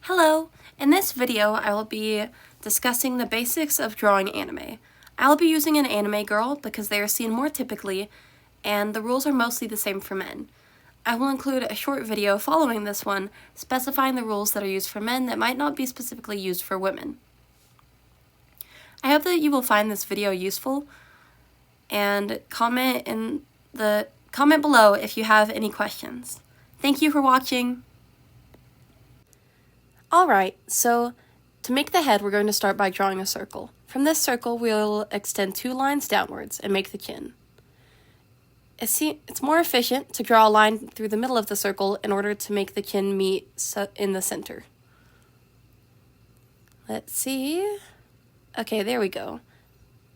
Hello! In this video, I will be discussing the basics of drawing anime. I'll be using an anime girl because they are seen more typically, and the rules are mostly the same for men. I will include a short video following this one, specifying the rules that are used for men that might not be specifically used for women. I hope that you will find this video useful, and comment below if you have any questions. Thank you for watching! Alright, so to make the head, we're going to start by drawing a circle. From this circle, we'll extend 2 lines downwards and make the chin. It's more efficient to draw a line through the middle of the circle in order to make the chin meet in the center. Let's see. Okay, there we go.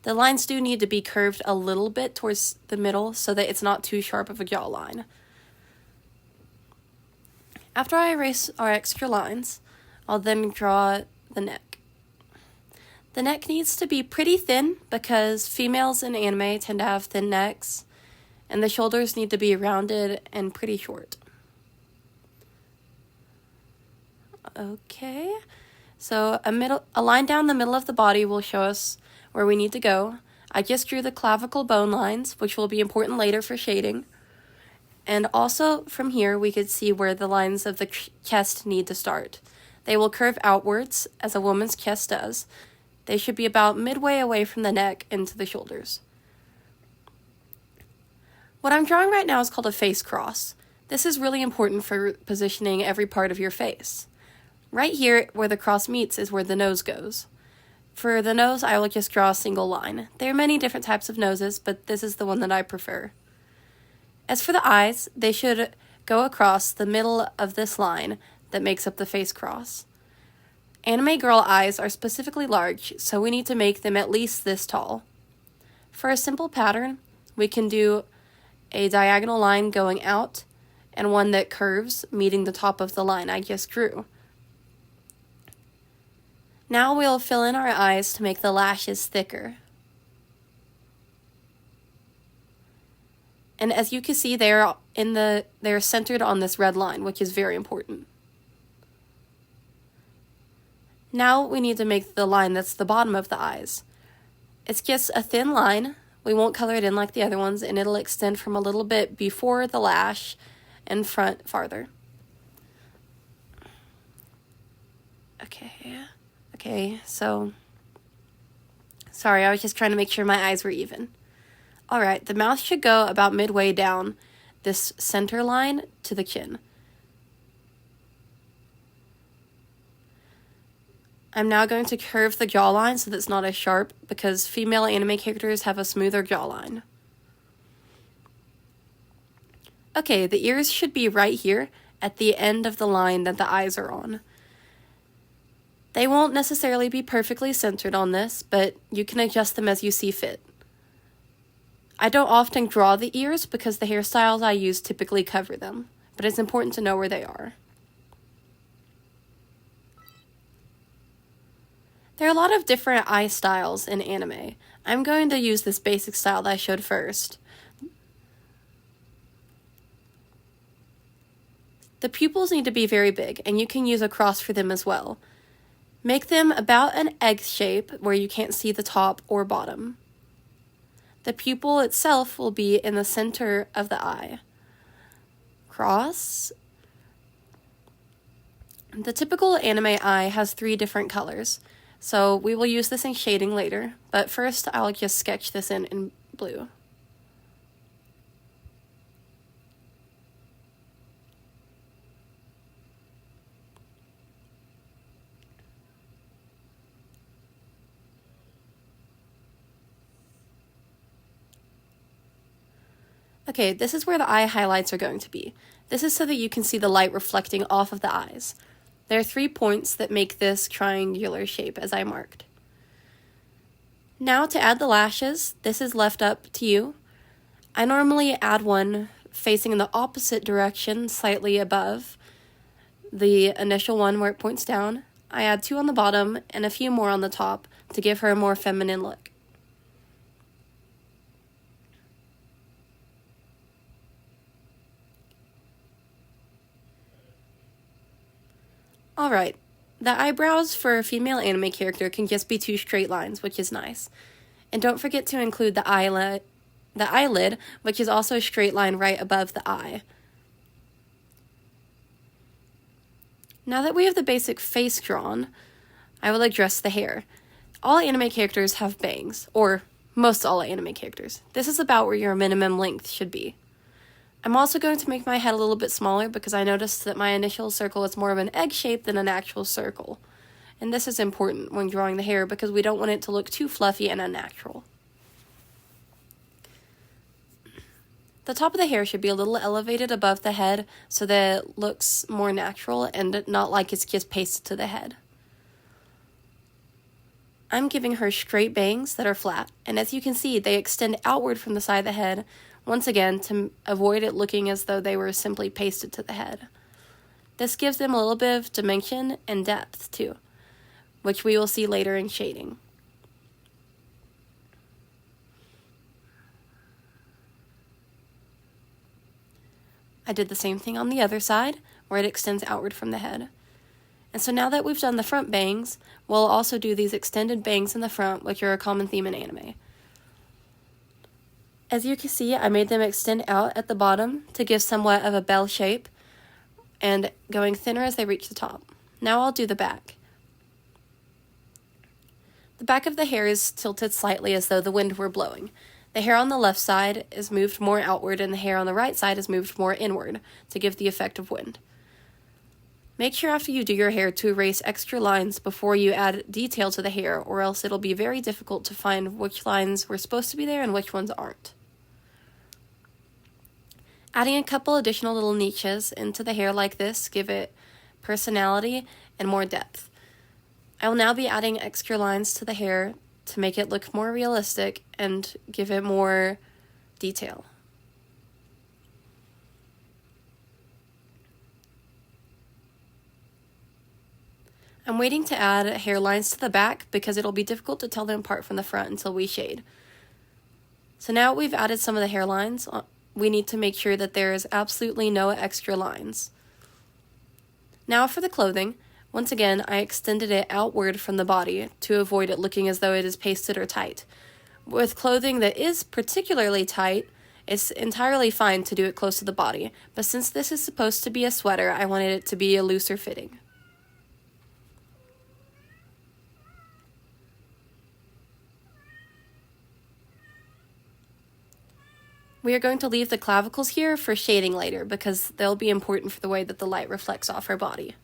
The lines do need to be curved a little bit towards the middle so that it's not too sharp of a jawline. After I erase our extra lines, I'll then draw the neck. The neck needs to be pretty thin because females in anime tend to have thin necks, and the shoulders need to be rounded and pretty short. Okay, so a line down the middle of the body will show us where we need to go. I just drew the clavicle bone lines, which will be important later for shading. And also from here, we could see where the lines of the chest need to start. They will curve outwards, as a woman's chest does. They should be about midway away from the neck into the shoulders. What I'm drawing right now is called a face cross. This is really important for positioning every part of your face. Right here, where the cross meets, is where the nose goes. For the nose, I will just draw a single line. There are many different types of noses, but this is the one that I prefer. As for the eyes, they should go across the middle of this line that makes up the face cross. Anime girl eyes are specifically large, so we need to make them at least this tall. For a simple pattern, we can do a diagonal line going out and one that curves, meeting the top of the line I just drew. Now we'll fill in our eyes to make the lashes thicker. And as you can see, they're centered on this red line, which is very important. Now we need to make the line that's the bottom of the eyes. It's just a thin line. We won't color it in like the other ones, and it'll extend from a little bit before the lash and front farther. Okay, so sorry, I was just trying to make sure my eyes were even. Alright, the mouth should go about midway down this center line to the chin. I'm now going to curve the jawline so that it's not as sharp because female anime characters have a smoother jawline. Okay, the ears should be right here at the end of the line that the eyes are on. They won't necessarily be perfectly centered on this, but you can adjust them as you see fit. I don't often draw the ears because the hairstyles I use typically cover them, but it's important to know where they are. There are a lot of different eye styles in anime. I'm going to use this basic style that I showed first. The pupils need to be very big, and you can use a cross for them as well. Make them about an egg shape where you can't see the top or bottom. The pupil itself will be in the center of the eye. Cross. The typical anime eye has 3 different colors, so we will use this in shading later, but first I'll just sketch this in blue. Okay, this is where the eye highlights are going to be. This is so that you can see the light reflecting off of the eyes. There are 3 points that make this triangular shape as I marked. Now to add the lashes, this is left up to you. I normally add one facing in the opposite direction, slightly above the initial one where it points down. I add 2 on the bottom and a few more on the top to give her a more feminine look. Alright, The eyebrows for a female anime character can just be 2 straight lines, which is nice. And don't forget to include the eyelid, which is also a straight line right above the eye. Now that we have the basic face drawn, I will address the hair. All anime characters have bangs, or most all anime characters. This is about where your minimum length should be. I'm also going to make my head a little bit smaller because I noticed that my initial circle is more of an egg shape than an actual circle. And this is important when drawing the hair because we don't want it to look too fluffy and unnatural. The top of the hair should be a little elevated above the head so that it looks more natural and not like it's just pasted to the head. I'm giving her straight bangs that are flat, and as you can see, they extend outward from the side of the head, once again to avoid it looking as though they were simply pasted to the head. This gives them a little bit of dimension and depth too, which we will see later in shading. I did the same thing on the other side, where it extends outward from the head. And so now that we've done the front bangs, we'll also do these extended bangs in the front, which are a common theme in anime. As you can see, I made them extend out at the bottom to give somewhat of a bell shape, and going thinner as they reach the top. Now I'll do the back. The back of the hair is tilted slightly as though the wind were blowing. The hair on the left side is moved more outward and the hair on the right side is moved more inward to give the effect of wind. Make sure after you do your hair to erase extra lines before you add detail to the hair, or else it'll be very difficult to find which lines were supposed to be there and which ones aren't. Adding a couple additional little niches into the hair like this give it personality and more depth. I will now be adding extra lines to the hair to make it look more realistic and give it more detail. I'm waiting to add hair lines to the back because it'll be difficult to tell them apart from the front until we shade. So now we've added some of the hairlines, we need to make sure that there is absolutely no extra lines. Now for the clothing, once again I extended it outward from the body to avoid it looking as though it is pasted or tight. With clothing that is particularly tight, it's entirely fine to do it close to the body, but since this is supposed to be a sweater, I wanted it to be a looser fitting. We are going to leave the clavicles here for shading later because they'll be important for the way that the light reflects off her body.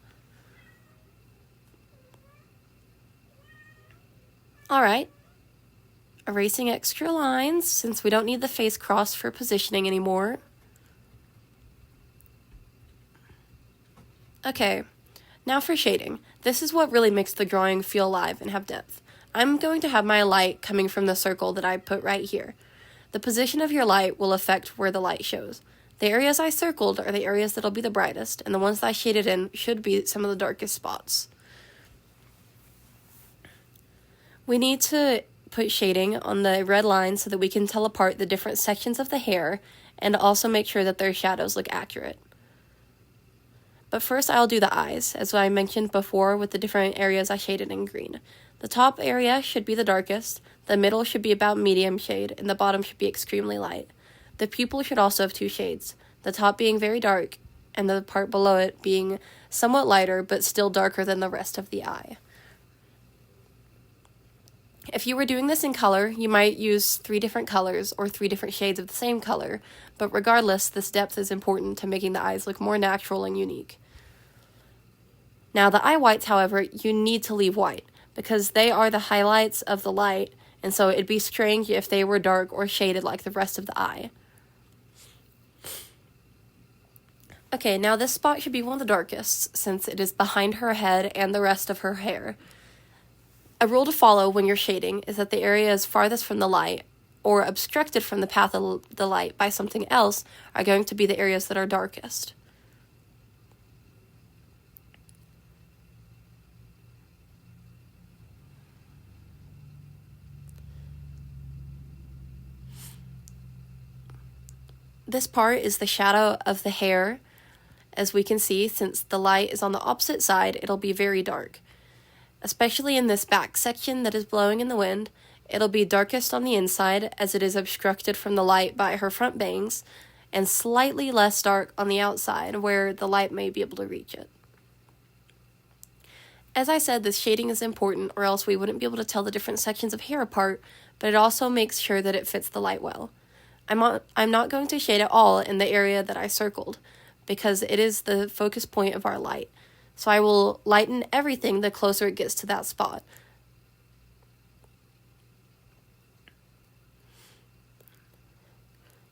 Alright, erasing extra lines since we don't need the face cross for positioning anymore. Okay, now for shading. This is what really makes the drawing feel alive and have depth. I'm going to have my light coming from the circle that I put right here. The position of your light will affect where the light shows. The areas I circled are the areas that'll be the brightest, and the ones that I shaded in should be some of the darkest spots. We need to put shading on the red lines so that we can tell apart the different sections of the hair and also make sure that their shadows look accurate. But first I'll do the eyes, as I mentioned before with the different areas I shaded in green. The top area should be the darkest, the middle should be about medium shade, and the bottom should be extremely light. The pupil should also have 2 shades, the top being very dark, and the part below it being somewhat lighter but still darker than the rest of the eye. If you were doing this in color, you might use 3 different colors or 3 different shades of the same color, but regardless, this depth is important to making the eyes look more natural and unique. Now the eye whites, however, you need to leave white, because they are the highlights of the light, and so it'd be strange if they were dark or shaded like the rest of the eye. Okay, now this spot should be one of the darkest, since it is behind her head and the rest of her hair. A rule to follow when you're shading is that the areas farthest from the light, or obstructed from the path of the light by something else, are going to be the areas that are darkest. This part is the shadow of the hair, As we can see, since the light is on the opposite side, it'll be very dark. Especially in this back section that is blowing in the wind, it'll be darkest on the inside as it is obstructed from the light by her front bangs, and slightly less dark on the outside where the light may be able to reach it. As I said, this shading is important or else we wouldn't be able to tell the different sections of hair apart, but it also makes sure that it fits the light well. I'm not going to shade at all in the area that I circled because it is the focus point of our light. So I will lighten everything the closer it gets to that spot.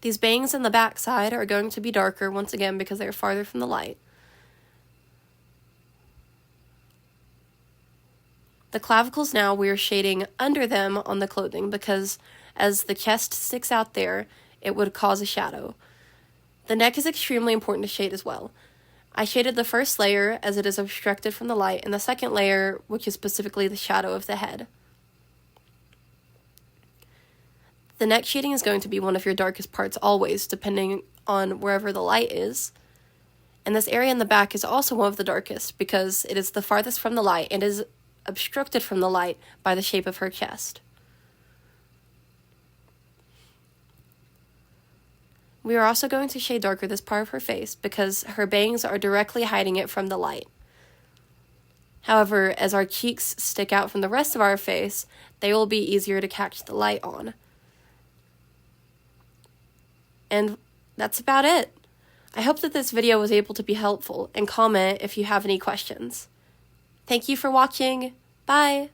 These bangs in the back side are going to be darker once again because they're farther from the light. The clavicles now we're shading under them on the clothing because as the chest sticks out there, it would cause a shadow. The neck is extremely important to shade as well. I shaded the first layer as it is obstructed from the light, and the second layer, which is specifically the shadow of the head. The neck shading is going to be one of your darkest parts always, depending on wherever the light is. And this area in the back is also one of the darkest because it is the farthest from the light and is obstructed from the light by the shape of her chest. We are also going to shade darker this part of her face because her bangs are directly hiding it from the light. However, as our cheeks stick out from the rest of our face, they will be easier to catch the light on. And that's about it. I hope that this video was able to be helpful, and comment if you have any questions. Thank you for watching. Bye!